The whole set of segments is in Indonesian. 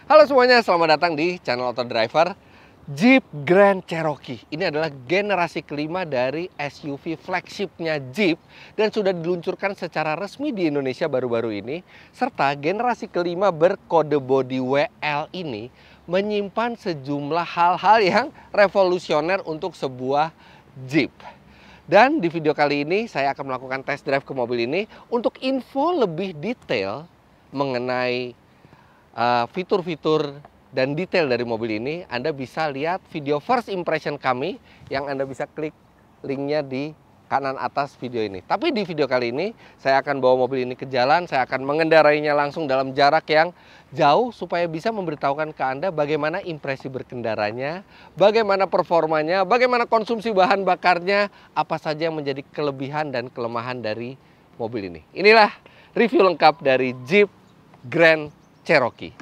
Halo semuanya, selamat datang di channel Auto Driver. Jeep Grand Cherokee ini adalah generasi kelima dari SUV flagshipnya Jeep dan sudah diluncurkan secara resmi di Indonesia baru-baru ini. Serta generasi kelima berkode bodi WL ini menyimpan sejumlah hal-hal yang revolusioner untuk sebuah Jeep. Dan di video kali ini saya akan melakukan test drive ke mobil ini. Untuk info lebih detail mengenai fitur-fitur dan detail dari mobil ini, Anda bisa lihat video first impression kami yang Anda bisa klik linknya di kanan atas video ini. Tapi di video kali ini saya akan bawa mobil ini ke jalan, saya akan mengendarainya langsung dalam jarak yang jauh supaya bisa memberitahukan ke Anda bagaimana impresi berkendaranya, bagaimana performanya, bagaimana konsumsi bahan bakarnya, apa saja yang menjadi kelebihan dan kelemahan dari mobil ini. Inilah review lengkap dari Jeep Grand Cherokee.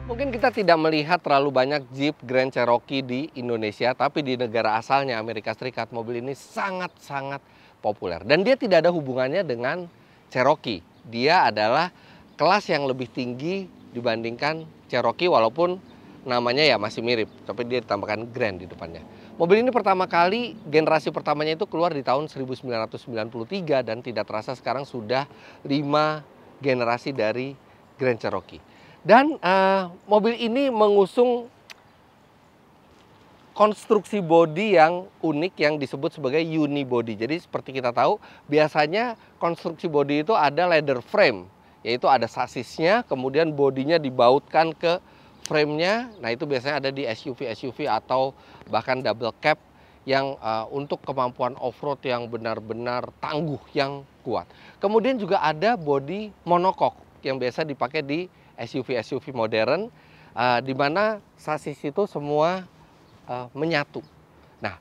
Mungkin kita tidak melihat terlalu banyak Jeep Grand Cherokee di Indonesia, tapi di negara asalnya Amerika Serikat mobil ini sangat-sangat populer. Dan dia tidak ada hubungannya dengan Cherokee. Dia adalah kelas yang lebih tinggi dibandingkan Cherokee walaupun namanya ya masih mirip, tapi dia ditambahkan Grand di depannya. Mobil ini pertama kali, generasi pertamanya itu keluar di tahun 1993 dan tidak terasa sekarang sudah 5 generasi dari Grand Cherokee. Dan mobil ini mengusung konstruksi bodi yang unik yang disebut sebagai unibody. Jadi seperti kita tahu, biasanya konstruksi bodi itu ada leather frame, yaitu ada sasisnya, kemudian bodinya dibautkan ke frame-nya. Nah itu biasanya ada di SUV atau bahkan double cab yang untuk kemampuan off-road yang benar-benar tangguh, yang kuat. Kemudian juga ada bodi monocoque yang biasa dipakai di SUV modern, di mana sasis itu semua menyatu. Nah,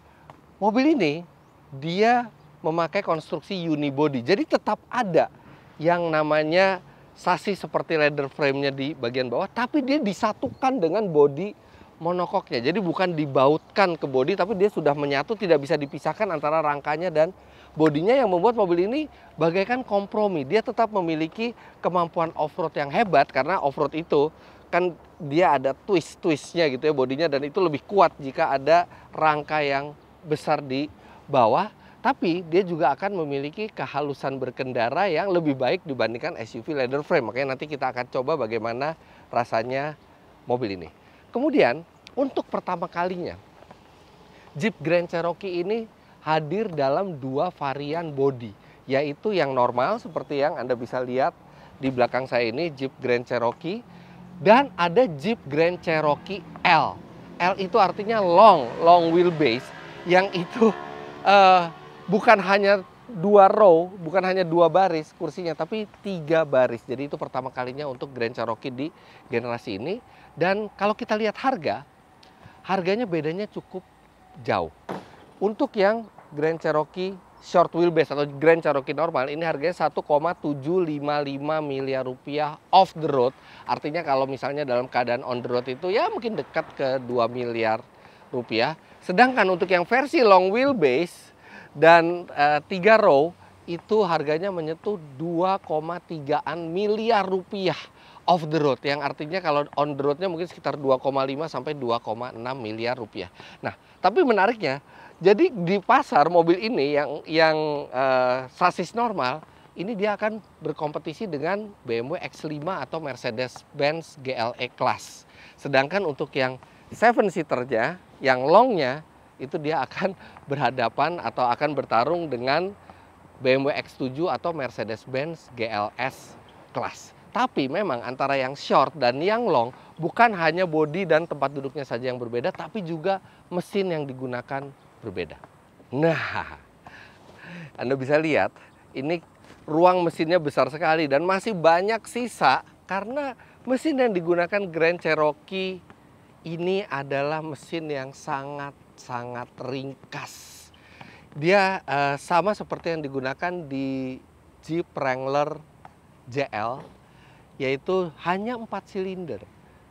mobil ini dia memakai konstruksi unibody, jadi tetap ada yang namanya sasis seperti leather frame-nya di bagian bawah, tapi dia disatukan dengan bodi monocoque-nya. Jadi bukan dibautkan ke bodi, tapi dia sudah menyatu, tidak bisa dipisahkan antara rangkanya dan bodinya, yang membuat mobil ini bagaikan kompromi. Dia tetap memiliki kemampuan off-road yang hebat, karena off-road itu kan dia ada twist-twistnya gitu ya bodinya, dan itu lebih kuat jika ada rangka yang besar di bawah. Tapi dia juga akan memiliki kehalusan berkendara yang lebih baik dibandingkan SUV leather frame. Makanya nanti kita akan coba bagaimana rasanya mobil ini. Kemudian untuk pertama kalinya Jeep Grand Cherokee ini hadir dalam 2 varian bodi, yaitu yang normal seperti yang Anda bisa lihat di belakang saya ini, Jeep Grand Cherokee, dan ada Jeep Grand Cherokee L. L itu artinya long wheelbase, yang itu bukan hanya 2 row, bukan hanya 2 baris kursinya, tapi 3 baris. Jadi itu pertama kalinya untuk Grand Cherokee di generasi ini. Dan kalau kita lihat harganya bedanya cukup jauh. Untuk yang Grand Cherokee short wheelbase atau Grand Cherokee normal, ini harganya 1,755 miliar rupiah off the road. Artinya kalau misalnya dalam keadaan on the road itu ya mungkin dekat ke 2 miliar rupiah. Sedangkan untuk yang versi long wheelbase dan 3 row itu harganya menyentuh 2,3 miliar rupiah off the road, yang artinya kalau on the roadnya mungkin sekitar 2,5 sampai 2,6 miliar rupiah. Nah, tapi menariknya, jadi di pasar mobil ini yang sasis normal, ini dia akan berkompetisi dengan BMW X5 atau Mercedes-Benz GLE Class. Sedangkan untuk yang 7-seaternya, yang longnya, itu dia akan berhadapan atau akan bertarung dengan BMW X7 atau Mercedes-Benz GLS kelas. Tapi memang antara yang short dan yang long bukan hanya bodi dan tempat duduknya saja yang berbeda, tapi juga mesin yang digunakan berbeda. Nah, Anda bisa lihat ini ruang mesinnya besar sekali dan masih banyak sisa karena mesin yang digunakan Grand Cherokee ini adalah mesin yang sangat ringkas. Dia sama seperti yang digunakan di Jeep Wrangler JL, yaitu hanya 4 silinder,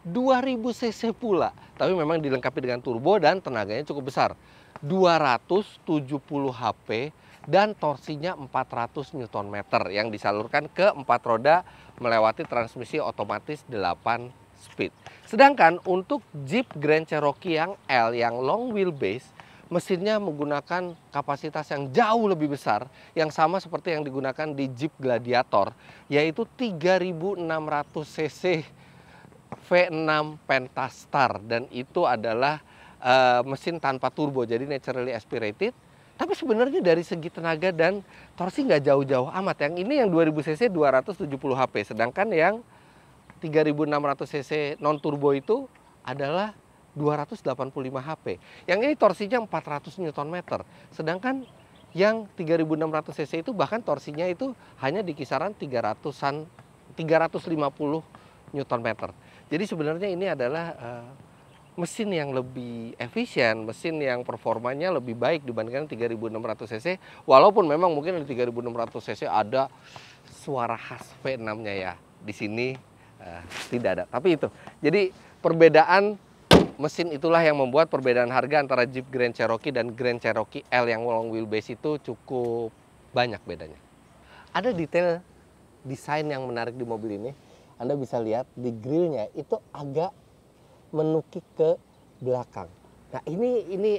2000 cc pula. Tapi memang dilengkapi dengan turbo dan tenaganya cukup besar. 270 HP dan torsinya 400 Nm yang disalurkan ke 4 roda melewati transmisi otomatis 8 speed. Sedangkan untuk Jeep Grand Cherokee yang L, yang long wheelbase, mesinnya menggunakan kapasitas yang jauh lebih besar, yang sama seperti yang digunakan di Jeep Gladiator, yaitu 3600 cc V6 Pentastar, dan itu adalah mesin tanpa turbo, jadi naturally aspirated. Tapi sebenarnya dari segi tenaga dan torsi nggak jauh-jauh amat. Yang ini yang 2000 cc 270 HP, sedangkan yang 3600 cc non turbo itu adalah 285 HP. Yang ini torsinya 400 Nm. Sedangkan yang 3600 cc itu bahkan torsinya itu hanya di kisaran 350 Nm. Jadi sebenarnya ini adalah mesin yang lebih efisien, mesin yang performanya lebih baik dibandingkan 3600 cc. Walaupun memang mungkin di 3600 cc ada suara khas V6-nya ya. Di sini tidak ada. Tapi itu. Jadi perbedaan mesin itulah yang membuat perbedaan harga antara Jeep Grand Cherokee dan Grand Cherokee L yang long wheelbase itu cukup banyak bedanya. Ada detail desain yang menarik di mobil ini. Anda bisa lihat di grillnya itu agak menukik ke belakang. Nah ini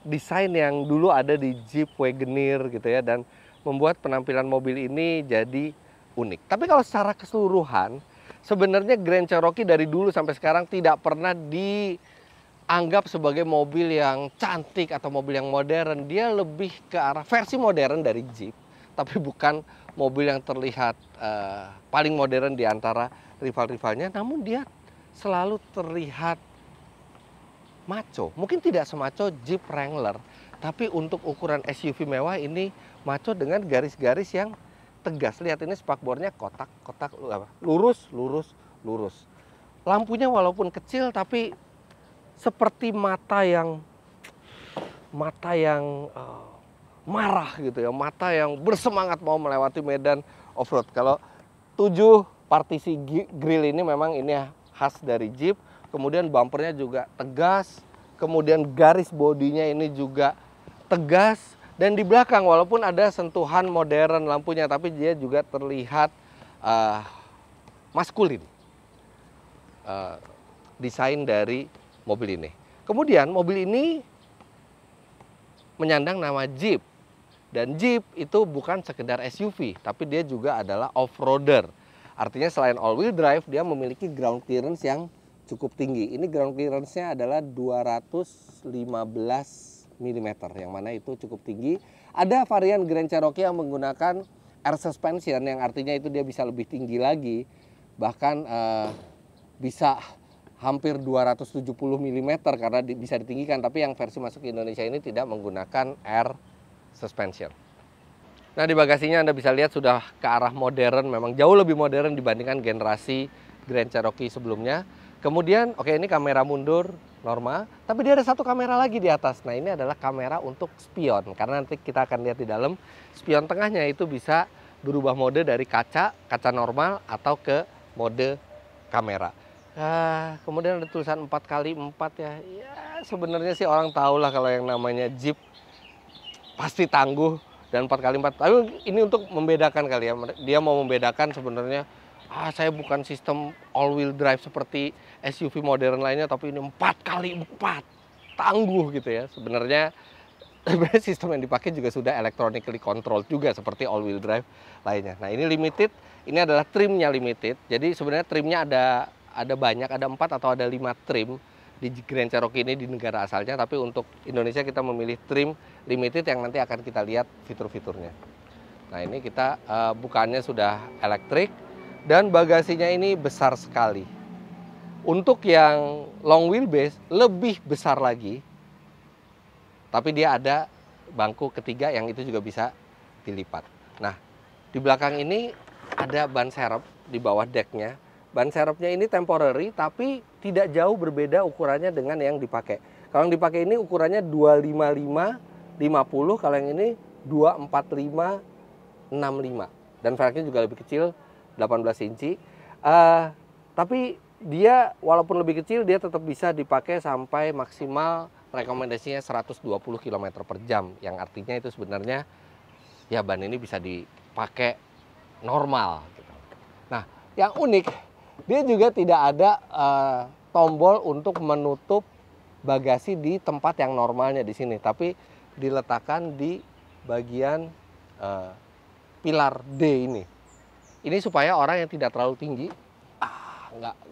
desain yang dulu ada di Jeep Wagoneer gitu ya, dan membuat penampilan mobil ini jadi unik. Tapi kalau secara keseluruhan, sebenarnya Grand Cherokee dari dulu sampai sekarang tidak pernah dianggap sebagai mobil yang cantik atau mobil yang modern. Dia lebih ke arah versi modern dari Jeep, tapi bukan mobil yang terlihat paling modern di antara rival-rivalnya. Namun dia selalu terlihat maco. Mungkin tidak semaco Jeep Wrangler, tapi untuk ukuran SUV mewah ini maco dengan garis-garis yang tegas. Lihat ini spakbornya kotak-kotak lurus. Lampunya walaupun kecil tapi seperti mata yang marah gitu ya, mata yang bersemangat mau melewati medan off-road. Kalau 7 partisi grill ini memang ini khas dari Jeep. Kemudian bumpernya juga tegas, kemudian garis bodinya ini juga tegas. Dan di belakang walaupun ada sentuhan modern lampunya, tapi dia juga terlihat maskulin. Desain dari mobil ini. Kemudian mobil ini menyandang nama Jeep. Dan Jeep itu bukan sekedar SUV, tapi dia juga adalah off-roader. Artinya selain all-wheel drive, dia memiliki ground clearance yang cukup tinggi. Ini ground clearance-nya adalah 215 mm, yang mana itu cukup tinggi. Ada varian Grand Cherokee yang menggunakan air suspension, yang artinya itu dia bisa lebih tinggi lagi, bahkan bisa hampir 270 mm karena bisa ditinggikan. Tapi yang versi masuk ke Indonesia ini tidak menggunakan air suspension. Nah, di bagasinya Anda bisa lihat sudah ke arah modern, memang jauh lebih modern dibandingkan generasi Grand Cherokee sebelumnya. Kemudian, oke, ini kamera mundur normal, tapi dia ada satu kamera lagi di atas. Nah, ini adalah kamera untuk spion, karena nanti kita akan lihat di dalam spion tengahnya itu bisa berubah mode dari kaca normal atau ke mode kamera. Kemudian ada tulisan 4x4 ya. Ya, sebenarnya sih orang tahu lah kalau yang namanya Jeep pasti tangguh dan 4x4. Tapi ini untuk membedakan kali ya. Dia mau membedakan sebenarnya, saya bukan sistem all-wheel drive seperti SUV modern lainnya, tapi ini 4x4 tangguh gitu ya. Sebenarnya sistem yang dipakai juga sudah electronically controlled juga seperti all-wheel drive lainnya. Nah, ini limited, ini adalah trimnya limited. Jadi sebenarnya trimnya ada banyak, ada 4 atau ada 5 trim. di Grand Cherokee ini di negara asalnya, tapi untuk Indonesia kita memilih trim limited yang nanti akan kita lihat fitur-fiturnya. Nah ini kita bukaannya sudah elektrik dan bagasinya ini besar sekali. Untuk yang long wheelbase lebih besar lagi, tapi dia ada bangku ketiga yang itu juga bisa dilipat. Nah di belakang ini ada ban serep di bawah decknya. Ban serepnya ini temporary tapi tidak jauh berbeda ukurannya dengan yang dipakai. Kalau yang dipakai ini ukurannya 255 50, kalau yang ini 245 65. Dan velgnya juga lebih kecil, 18 inci. Tapi dia walaupun lebih kecil dia tetap bisa dipakai sampai maksimal rekomendasinya 120 km per jam. Yang artinya itu sebenarnya ya ban ini bisa dipakai normal gitu. Nah, yang unik dia juga tidak ada tombol untuk menutup bagasi di tempat yang normalnya di sini, tapi diletakkan di bagian pilar D ini. Ini supaya orang yang tidak terlalu tinggi,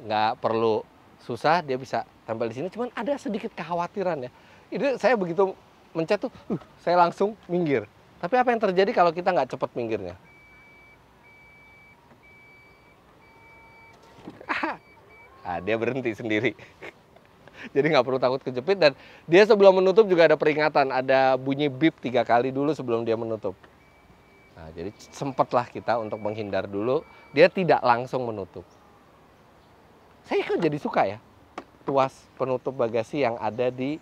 nggak perlu susah, dia bisa tempel di sini. Cuman ada sedikit kekhawatiran ya. Ini saya begitu mencet tuh, saya langsung minggir. Tapi apa yang terjadi kalau kita nggak cepat minggirnya? Dia berhenti sendiri. Jadi nggak perlu takut kejepit, dan dia sebelum menutup juga ada peringatan, ada bunyi beep 3 kali dulu sebelum dia menutup. Nah, jadi sempatlah kita untuk menghindar dulu, dia tidak langsung menutup. Saya kok jadi suka ya tuas penutup bagasi yang ada di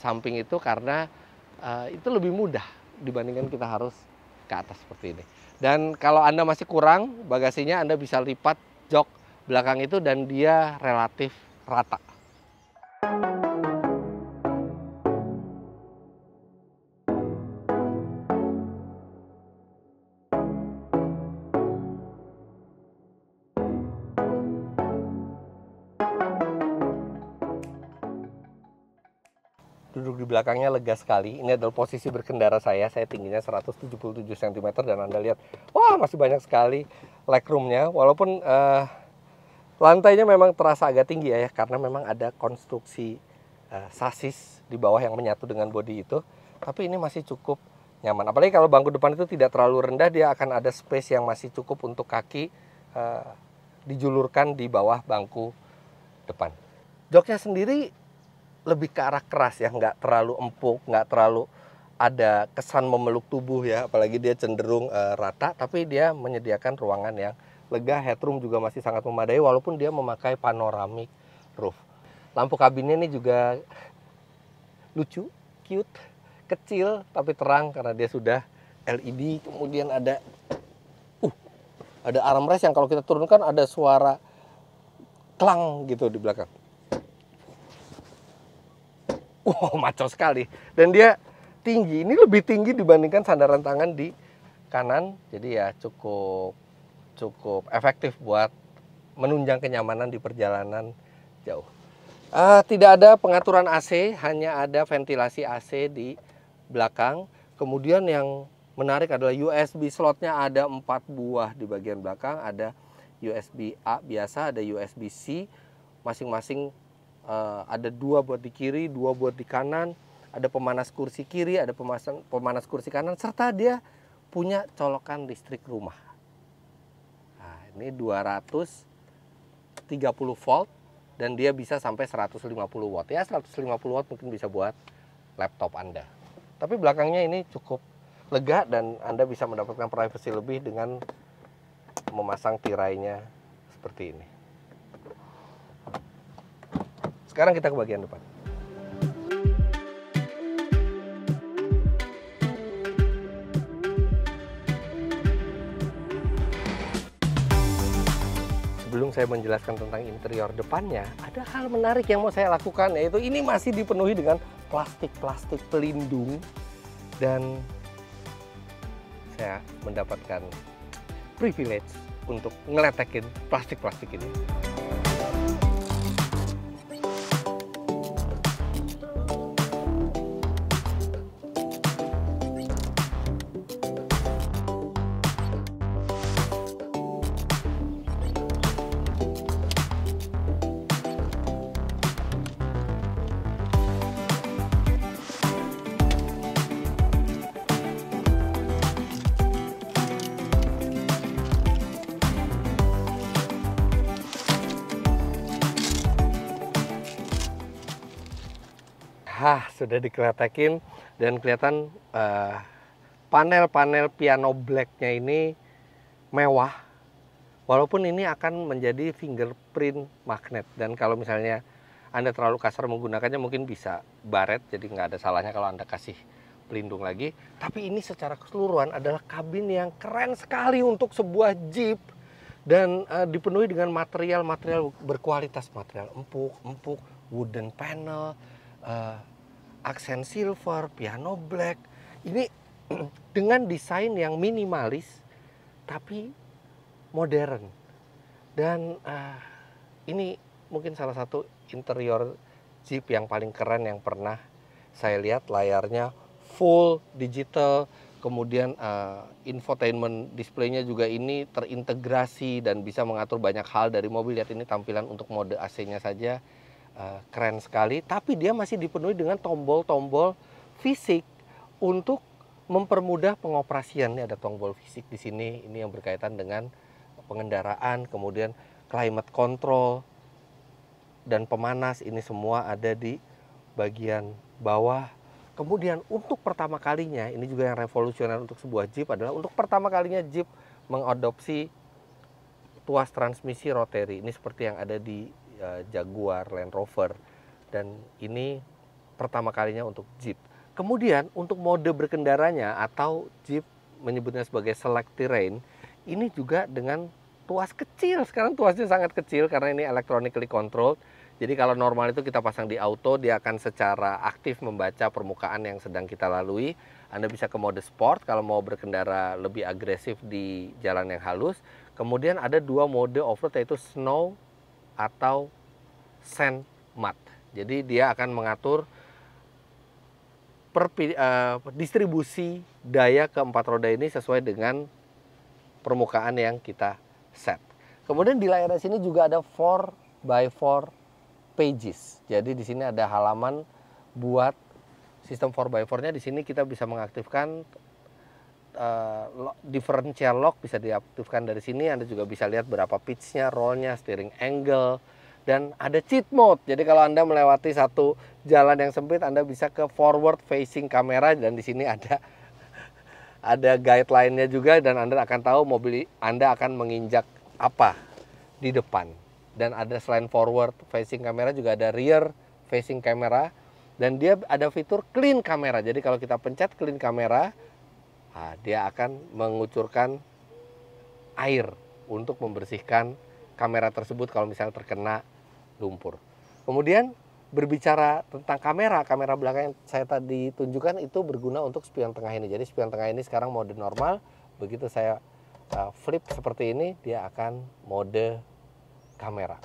samping itu, karena itu lebih mudah dibandingkan kita harus ke atas seperti ini. Dan kalau Anda masih kurang bagasinya, Anda bisa lipat jok belakang itu dan dia relatif rata. Duduk di belakangnya lega sekali. Ini adalah posisi berkendara saya tingginya 177 cm dan Anda lihat, wah masih banyak sekali legroomnya. Walaupun lantainya memang terasa agak tinggi ya, karena memang ada konstruksi sasis di bawah yang menyatu dengan bodi itu. Tapi ini masih cukup nyaman. Apalagi kalau bangku depan itu tidak terlalu rendah, dia akan ada space yang masih cukup untuk kaki dijulurkan di bawah bangku depan. Joknya sendiri lebih ke arah keras ya, nggak terlalu empuk, nggak terlalu ada kesan memeluk tubuh ya. Apalagi dia cenderung rata, tapi dia menyediakan ruangan yang lega. Headroom juga masih sangat memadai walaupun dia memakai panoramic roof. Lampu kabinnya ini juga lucu, cute, kecil tapi terang karena dia sudah LED. Kemudian ada armrest yang kalau kita turunkan ada suara klang gitu di belakang. Maco sekali. Dan dia tinggi, ini lebih tinggi dibandingkan sandaran tangan di kanan. Jadi ya cukup efektif buat menunjang kenyamanan di perjalanan jauh. Tidak ada pengaturan AC, hanya ada ventilasi AC di belakang. Kemudian yang menarik adalah USB slotnya ada 4 buah di bagian belakang. Ada USB A biasa, ada USB C, masing-masing ada 2 buat di kiri, 2 buat di kanan. Ada pemanas kursi kiri, ada pemanas kursi kanan, serta dia punya colokan listrik rumah. Ini 230 volt dan dia bisa sampai 150 watt. Ya 150 watt mungkin bisa buat laptop Anda. Tapi belakangnya ini cukup lega dan Anda bisa mendapatkan privacy lebih dengan memasang tirainya seperti ini. Sekarang kita ke bagian depan. Sebelum saya menjelaskan tentang interior depannya, ada hal menarik yang mau saya lakukan, yaitu ini masih dipenuhi dengan plastik-plastik pelindung dan saya mendapatkan privilege untuk ngeletekin plastik-plastik ini. Sudah dikeletekin dan kelihatan panel-panel piano blacknya ini mewah. Walaupun ini akan menjadi fingerprint magnet, dan kalau misalnya Anda terlalu kasar menggunakannya mungkin bisa baret, jadi nggak ada salahnya kalau Anda kasih pelindung lagi. Tapi ini secara keseluruhan adalah kabin yang keren sekali untuk sebuah Jeep, dan dipenuhi dengan material-material berkualitas, material empuk, wooden panel, aksen silver, piano black. Ini dengan desain yang minimalis tapi modern, dan ini mungkin salah satu interior Jeep yang paling keren yang pernah saya lihat. Layarnya full digital, kemudian infotainment displaynya juga ini terintegrasi dan bisa mengatur banyak hal dari mobil. Lihat ini tampilan untuk mode AC-nya saja keren sekali, tapi dia masih dipenuhi dengan tombol-tombol fisik untuk mempermudah pengoperasian. Ini ada tombol fisik di sini, ini yang berkaitan dengan pengendaraan, kemudian climate control dan pemanas, ini semua ada di bagian bawah. Kemudian untuk pertama kalinya, ini juga yang revolusioner untuk sebuah Jeep, adalah untuk pertama kalinya Jeep mengadopsi tuas transmisi rotary. Ini seperti yang ada di Jaguar, Land Rover, dan ini pertama kalinya untuk Jeep. Kemudian untuk mode berkendaranya, atau Jeep menyebutnya sebagai select terrain, ini juga dengan tuas kecil. Sekarang tuasnya sangat kecil karena ini electronically controlled. Jadi kalau normal itu kita pasang di auto, dia akan secara aktif membaca permukaan yang sedang kita lalui. Anda bisa ke mode sport kalau mau berkendara lebih agresif di jalan yang halus. Kemudian ada dua mode off-road, yaitu snow atau sand mud. Jadi dia akan mengatur distribusi daya keempat roda ini sesuai dengan permukaan yang kita set. Kemudian di layar sini juga ada 4x4 pages. Jadi di sini ada halaman buat sistem 4x4-nya. Di sini kita bisa mengaktifkan differential lock, bisa diaktifkan dari sini. Anda juga bisa lihat berapa pitch-nya, roll-nya, steering angle, dan ada cheat mode. Jadi kalau Anda melewati satu jalan yang sempit, Anda bisa ke forward facing kamera, dan di sini ada guideline-nya juga, dan Anda akan tahu mobil Anda akan menginjak apa di depan. Dan ada selain forward facing kamera juga ada rear facing kamera, dan dia ada fitur clean kamera. Jadi kalau kita pencet clean kamera, dia akan mengucurkan air untuk membersihkan kamera tersebut kalau misalnya terkena lumpur. Kemudian berbicara tentang kamera belakang yang saya tadi tunjukkan itu berguna untuk spion tengah ini. Jadi spion tengah ini sekarang mode normal. Begitu saya flip seperti ini, dia akan mode kamera.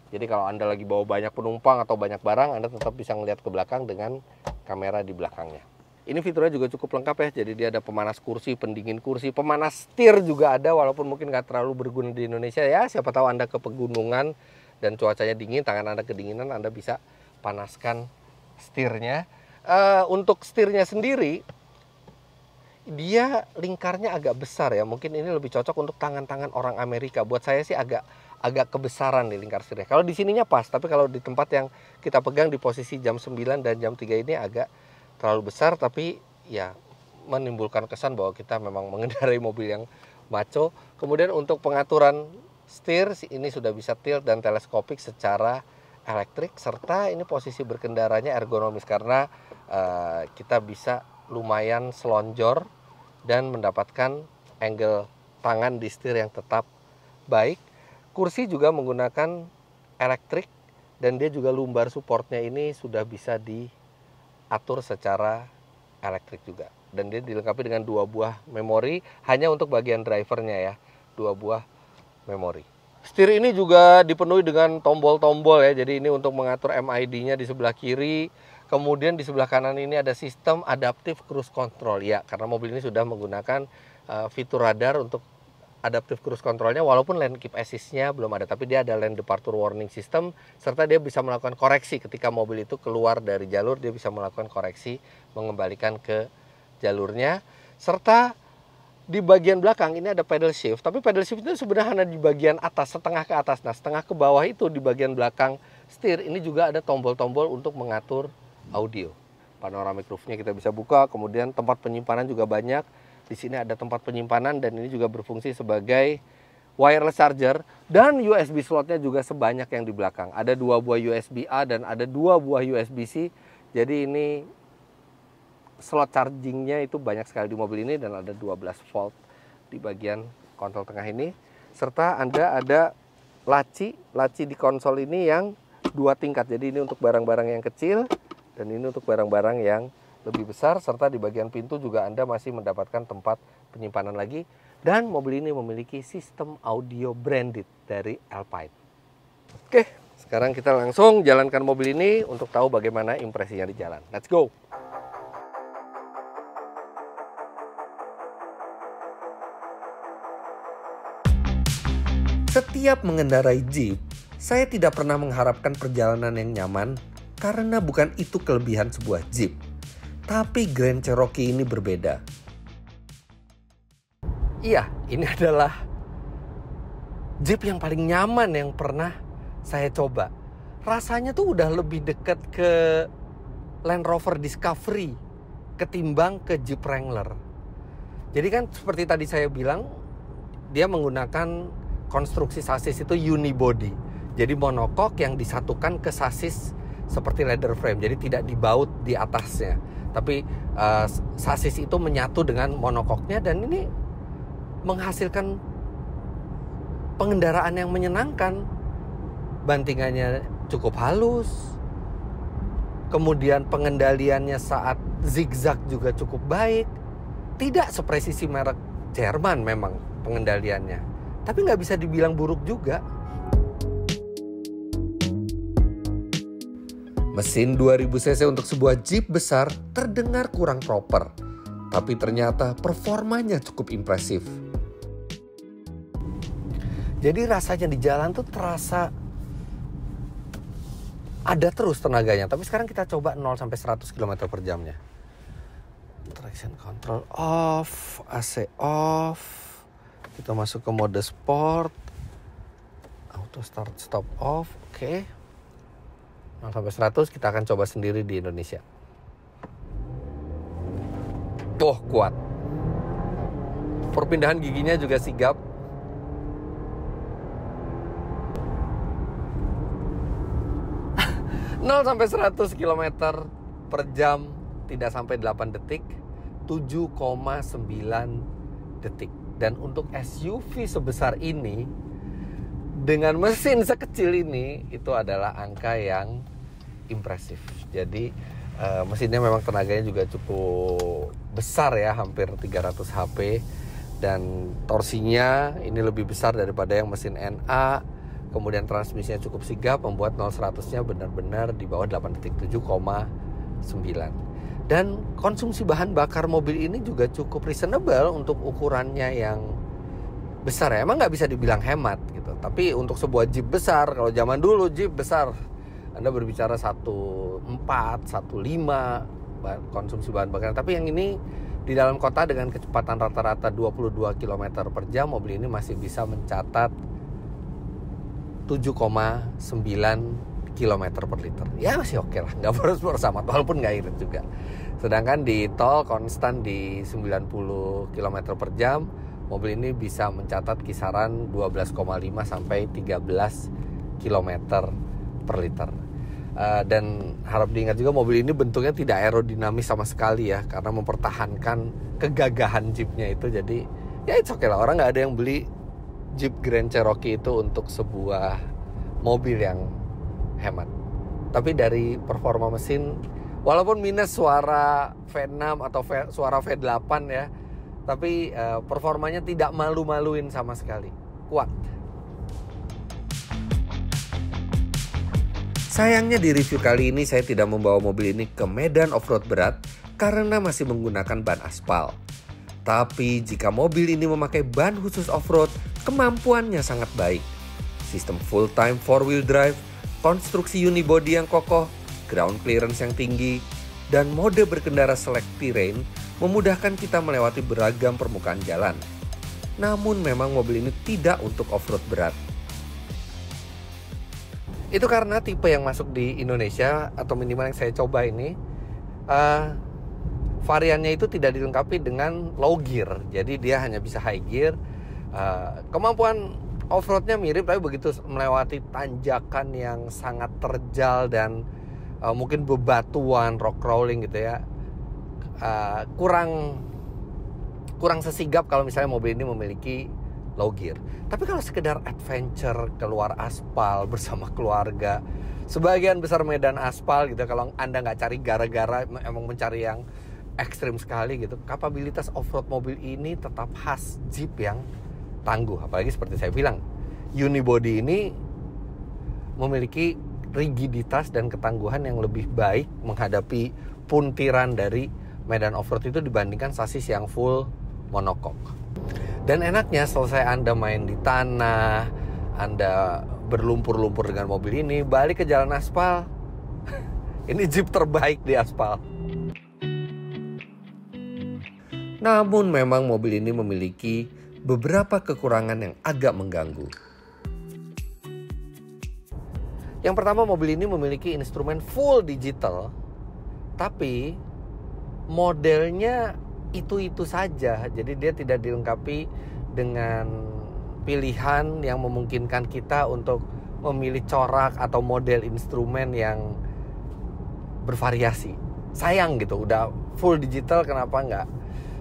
Jadi kalau Anda lagi bawa banyak penumpang atau banyak barang, Anda tetap bisa melihat ke belakang dengan kamera di belakangnya. Ini fiturnya juga cukup lengkap ya. Jadi dia ada pemanas kursi, pendingin kursi, pemanas setir juga ada, walaupun mungkin nggak terlalu berguna di Indonesia ya. Siapa tahu Anda ke pegunungan dan cuacanya dingin, tangan Anda kedinginan, Anda bisa panaskan setirnya. Untuk setirnya sendiri, dia lingkarnya agak besar ya. Mungkin ini lebih cocok untuk tangan-tangan orang Amerika. Buat saya sih agak kebesaran nih lingkar setirnya. Kalau di sininya pas, tapi kalau di tempat yang kita pegang di posisi jam 9 dan jam 3 ini agak terlalu besar, tapi ya menimbulkan kesan bahwa kita memang mengendarai mobil yang maco. Kemudian untuk pengaturan setir, ini sudah bisa tilt dan teleskopik secara elektrik, serta ini posisi berkendaranya ergonomis karena kita bisa lumayan selonjor dan mendapatkan angle tangan di setir yang tetap baik. Kursi juga menggunakan elektrik, dan dia juga lumbar supportnya ini sudah bisa diatur secara elektrik juga. Dan dia dilengkapi dengan 2 buah memori, hanya untuk bagian drivernya ya, 2 buah memori. Setir ini juga dipenuhi dengan tombol-tombol ya, jadi ini untuk mengatur MID-nya di sebelah kiri. Kemudian di sebelah kanan ini ada sistem adaptive cruise control ya, karena mobil ini sudah menggunakan fitur radar untuk adaptive cruise controlnya, walaupun lane keep assist-nya belum ada, tapi dia ada lane departure warning system, serta dia bisa melakukan koreksi ketika mobil itu keluar dari jalur, dia bisa melakukan koreksi mengembalikan ke jalurnya. Serta di bagian belakang ini ada pedal shift, tapi pedal shift itu sebenarnya hanya di bagian atas, setengah ke atas. Nah, setengah ke bawah itu di bagian belakang setir ini juga ada tombol-tombol untuk mengatur audio. Panoramic roofnya kita bisa buka, kemudian tempat penyimpanan juga banyak. Di sini ada tempat penyimpanan dan ini juga berfungsi sebagai wireless charger, dan USB slotnya juga sebanyak yang di belakang. Ada 2 buah USB A dan ada 2 buah USB C. Jadi ini slot chargingnya itu banyak sekali di mobil ini, dan ada 12 volt di bagian konsol tengah ini. Serta Anda ada laci di konsol ini yang 2 tingkat. Jadi ini untuk barang-barang yang kecil dan ini untuk barang-barang yang lebih besar. Serta di bagian pintu juga Anda masih mendapatkan tempat penyimpanan lagi. Dan mobil ini memiliki sistem audio branded dari Alpine. Oke, sekarang kita langsung jalankan mobil ini untuk tahu bagaimana impresinya di jalan. Let's go! Setiap mengendarai Jeep, saya tidak pernah mengharapkan perjalanan yang nyaman karena bukan itu kelebihan sebuah Jeep. Tapi Grand Cherokee ini berbeda. Iya, ini adalah Jeep yang paling nyaman yang pernah saya coba. Rasanya tuh udah lebih dekat ke Land Rover Discovery ketimbang ke Jeep Wrangler. Jadi kan seperti tadi saya bilang, dia menggunakan konstruksi sasis itu unibody. Jadi monokok yang disatukan ke sasis seperti leather frame. Jadi tidak dibaut di atasnya. Tapi sasis itu menyatu dengan monokoknya, dan ini menghasilkan pengendaraan yang menyenangkan. Bantingannya cukup halus. Kemudian pengendaliannya saat zigzag juga cukup baik. Tidak sepresisi merek Jerman memang pengendaliannya. Tapi nggak bisa dibilang buruk juga. Mesin 2000 cc untuk sebuah Jeep besar terdengar kurang proper. Tapi ternyata performanya cukup impresif. Jadi rasanya di jalan tuh terasa ada terus tenaganya. Tapi sekarang kita coba 0 sampai 100 km per jamnya. Traction control off, AC off. Kita masuk ke mode sport. Auto start stop off. Oke. 0 sampai 100 kita akan coba sendiri di Indonesia. Tuh, kuat. Perpindahan giginya juga sigap. Nol sampai 100 km per jam tidak sampai 8 detik, 7,9 detik. Dan untuk SUV sebesar ini, dengan mesin sekecil ini, itu adalah angka yang impresif. Jadi mesinnya memang tenaganya juga cukup besar ya, hampir 300 HP. Dan torsinya ini lebih besar daripada yang mesin NA. Kemudian transmisinya cukup sigap, membuat 0-100-nya benar-benar di bawah 8 detik, 7,9. Dan konsumsi bahan bakar mobil ini juga cukup reasonable untuk ukurannya yang besar ya. Emang nggak bisa dibilang hemat gitu. Tapi untuk sebuah Jeep besar, kalau zaman dulu Jeep besar, Anda berbicara 1.4, 1.5 konsumsi bahan bakar. Tapi yang ini di dalam kota dengan kecepatan rata-rata 22 km per jam, mobil ini masih bisa mencatat 7,9 km per liter. Ya masih oke lah, nggak boros-boros amat, walaupun nggak irit juga. Sedangkan di tol konstan di 90 km per jam, mobil ini bisa mencatat kisaran 12,5 sampai 13 km per liter. Dan harap diingat juga mobil ini bentuknya tidak aerodinamis sama sekali ya, karena mempertahankan kegagahan Jeepnya itu. Jadi ya it's okay lah, orang nggak ada yang beli Jeep Grand Cherokee itu untuk sebuah mobil yang hemat. Tapi dari performa mesin, walaupun minus suara V6 atau suara V8 ya, tapi performanya tidak malu-maluin sama sekali. Kuat. Sayangnya di review kali ini saya tidak membawa mobil ini ke medan off-road berat karena masih menggunakan ban aspal. Tapi jika mobil ini memakai ban khusus off-road, kemampuannya sangat baik. Sistem full-time 4-wheel drive, konstruksi unibody yang kokoh, ground clearance yang tinggi, dan mode berkendara select terrain memudahkan kita melewati beragam permukaan jalan. Namun memang mobil ini tidak untuk off-road berat. Itu karena tipe yang masuk di Indonesia atau minimal yang saya coba ini variannya itu tidak dilengkapi dengan low gear. Jadi dia hanya bisa high gear. Kemampuan off-roadnya mirip, tapi begitu melewati tanjakan yang sangat terjal dan mungkin bebatuan, rock crawling gitu ya, kurang sesigap kalau misalnya mobil ini memiliki low gear. Tapi kalau sekedar adventure keluar aspal bersama keluarga, sebagian besar medan aspal gitu, kalau Anda nggak cari gara-gara, emang mencari yang ekstrim sekali gitu, kapabilitas off-road mobil ini tetap khas Jeep yang tangguh. Apalagi seperti saya bilang, unibody ini memiliki rigiditas dan ketangguhan yang lebih baik menghadapi puntiran dari medan off-road itu dibandingkan sasis yang full monocoque. Dan enaknya selesai Anda main di tanah, Anda berlumpur-lumpur dengan mobil ini, balik ke jalan aspal, ini Jeep terbaik di aspal. Namun memang mobil ini memiliki beberapa kekurangan yang agak mengganggu. Yang pertama, mobil ini memiliki instrumen full digital, tapi modelnya itu saja. Jadi dia tidak dilengkapi dengan pilihan yang memungkinkan kita untuk memilih corak atau model instrumen yang bervariasi. Sayang gitu, udah full digital, kenapa nggak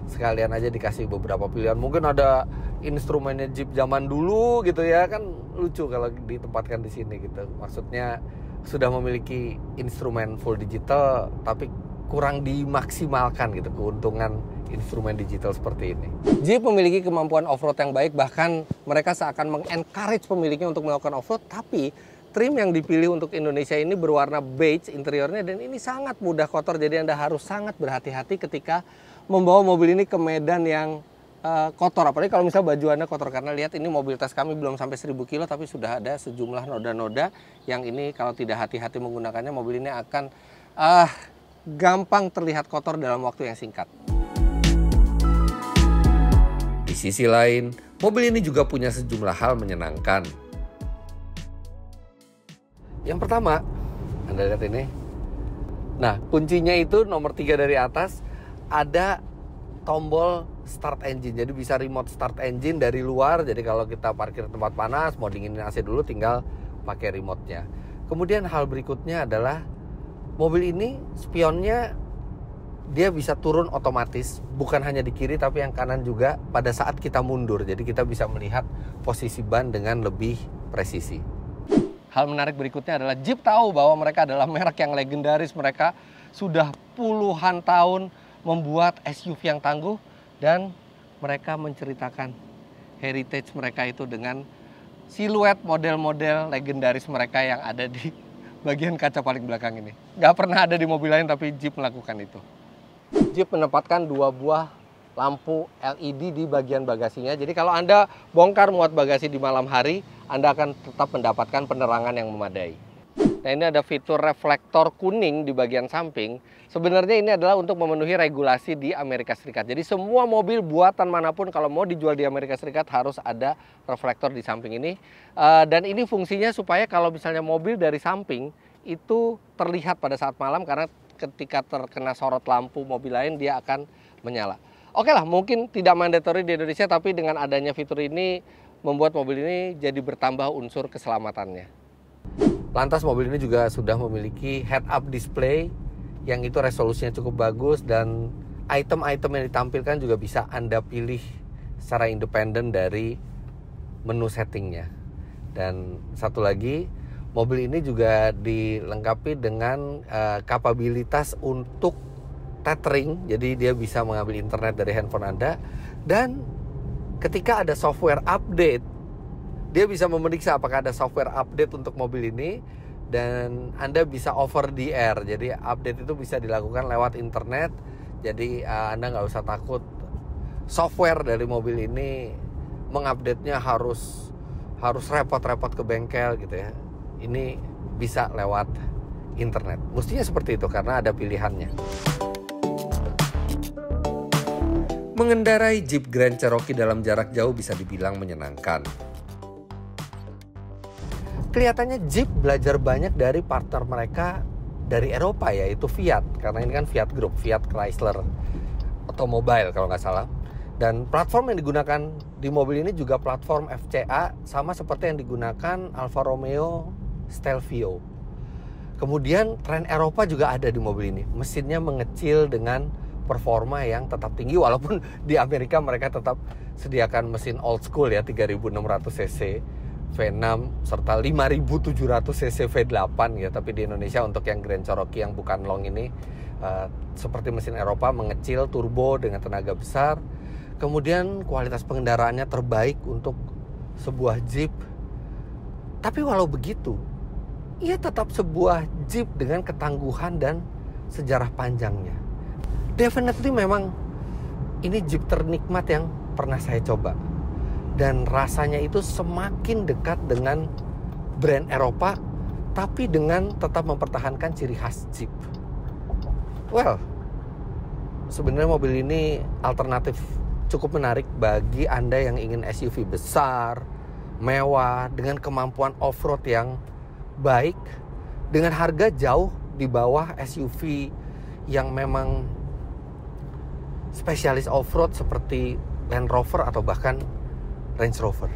sekalian aja dikasih beberapa pilihan. Mungkin ada instrumennya Jeep zaman dulu gitu ya, kan lucu kalau ditempatkan di sini gitu. Maksudnya sudah memiliki instrumen full digital tapi kurang dimaksimalkan gitu keuntungan instrumen digital seperti ini. Jeep memiliki kemampuan off-road yang baik, bahkan mereka seakan meng-encourage pemiliknya untuk melakukan off-road, tapi trim yang dipilih untuk Indonesia ini berwarna beige interiornya, dan ini sangat mudah kotor, jadi Anda harus sangat berhati-hati ketika membawa mobil ini ke medan yang kotor. Apalagi kalau misalnya baju Anda kotor, karena lihat ini mobil tes kami belum sampai 1000 kilo tapi sudah ada sejumlah noda-noda yang ini kalau tidak hati-hati menggunakannya, mobil ini akan gampang terlihat kotor dalam waktu yang singkat. Di sisi lain, mobil ini juga punya sejumlah hal menyenangkan. Yang pertama, Anda lihat ini. Nah, kuncinya itu nomor 3 dari atas, ada tombol start engine. Jadi bisa remote start engine dari luar. Jadi kalau kita parkir tempat panas, mau dinginin AC dulu, tinggal pakai remote-nya. Kemudian hal berikutnya adalah mobil ini spionnya dia bisa turun otomatis, bukan hanya di kiri tapi yang kanan juga pada saat kita mundur. Jadi kita bisa melihat posisi ban dengan lebih presisi. Hal menarik berikutnya adalah Jeep tahu bahwa mereka adalah merek yang legendaris. Mereka sudah puluhan tahun membuat SUV yang tangguh, dan mereka menceritakan heritage mereka itu dengan siluet model-model legendaris mereka yang ada di bagian kaca paling belakang ini. Gak pernah ada di mobil lain tapi Jeep melakukan itu. Jeep menempatkan 2 buah lampu LED di bagian bagasinya. Jadi kalau Anda bongkar muat bagasi di malam hari, Anda akan tetap mendapatkan penerangan yang memadai. Nah, ini ada fitur reflektor kuning di bagian samping. Sebenarnya ini adalah untuk memenuhi regulasi di Amerika Serikat. Jadi semua mobil buatan manapun kalau mau dijual di Amerika Serikat harus ada reflektor di samping ini. Dan ini fungsinya supaya kalau misalnya mobil dari samping itu terlihat pada saat malam, karena ketika terkena sorot lampu mobil lain dia akan menyala. Oke lah, mungkin tidak mandatory di Indonesia, tapi dengan adanya fitur ini membuat mobil ini jadi bertambah unsur keselamatannya. Lantas mobil ini juga sudah memiliki head-up display yang itu resolusinya cukup bagus, dan item-item yang ditampilkan juga bisa Anda pilih secara independen dari menu settingnya. Dan satu lagi, mobil ini juga dilengkapi dengan kapabilitas untuk tethering, jadi dia bisa mengambil internet dari handphone Anda, dan ketika ada software update, dia bisa memeriksa apakah ada software update untuk mobil ini, dan Anda bisa over the air. Jadi update itu bisa dilakukan lewat internet, jadi Anda nggak usah takut software dari mobil ini mengupdate-nya harus repot-repot ke bengkel gitu ya. Ini bisa lewat internet. Mestinya seperti itu karena ada pilihannya. Mengendarai Jeep Grand Cherokee dalam jarak jauh bisa dibilang menyenangkan. kelihatannya Jeep belajar banyak dari partner mereka dari Eropa, yaitu Fiat. Karena ini kan Fiat Group, Fiat Chrysler Automobile kalau nggak salah. Dan platform yang digunakan di mobil ini juga platform FCA, sama seperti yang digunakan Alfa Romeo Stelvio. Kemudian tren Eropa juga ada di mobil ini. Mesinnya mengecil dengan performa yang tetap tinggi, walaupun di Amerika mereka tetap sediakan mesin old school ya, 3600 cc V6 serta 5700 cc V8 ya. Tapi di Indonesia untuk yang Grand Cherokee yang bukan long ini seperti mesin Eropa, mengecil, turbo dengan tenaga besar. Kemudian kualitas pengendaraannya terbaik untuk sebuah Jeep. Tapi walau begitu, ia tetap sebuah Jeep dengan ketangguhan dan sejarah panjangnya. Definitely memang ini Jeep ternikmat yang pernah saya coba. Dan rasanya itu semakin dekat dengan brand Eropa, tapi dengan tetap mempertahankan ciri khas Jeep. Well, sebenarnya mobil ini alternatif cukup menarik bagi Anda yang ingin SUV besar, mewah, dengan kemampuan off-road yang baik, dengan harga jauh di bawah SUV yang memang spesialis off-road seperti Land Rover atau bahkan Range Rover.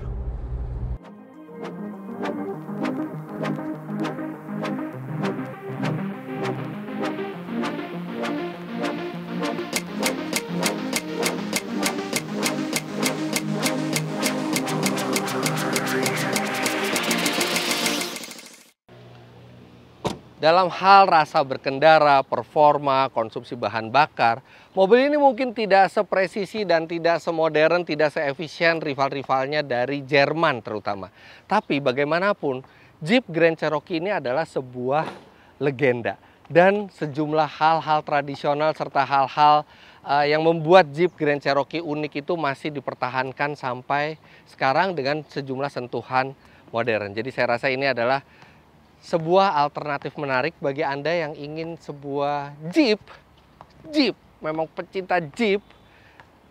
Dalam hal rasa berkendara, performa, konsumsi bahan bakar, mobil ini mungkin tidak sepresisi dan tidak semodern, tidak seefisien rival-rivalnya dari Jerman terutama. Tapi bagaimanapun, Jeep Grand Cherokee ini adalah sebuah legenda. Dan sejumlah hal-hal tradisional serta hal-hal yang membuat Jeep Grand Cherokee unik itu masih dipertahankan sampai sekarang dengan sejumlah sentuhan modern. Jadi saya rasa ini adalah sebuah alternatif menarik bagi Anda yang ingin sebuah Jeep, memang pecinta Jeep,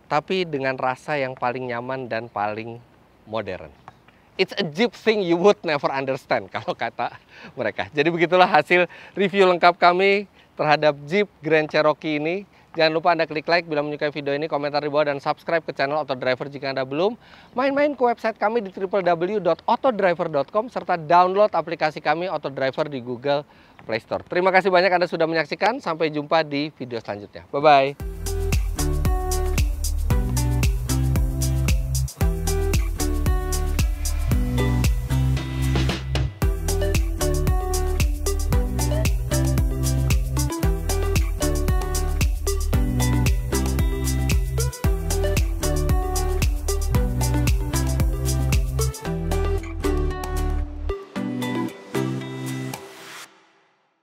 tapi dengan rasa yang paling nyaman dan paling modern. It's a Jeep thing you would never understand, kalau kata mereka. Jadi begitulah hasil review lengkap kami terhadap Jeep Grand Cherokee ini. Jangan lupa Anda klik like bila menyukai video ini, komentar di bawah, dan subscribe ke channel Autodriver jika Anda belum. Main-main ke website kami di www.autodriver.com serta download aplikasi kami Autodriver di Google Play Store. Terima kasih banyak Anda sudah menyaksikan. Sampai jumpa di video selanjutnya. Bye-bye.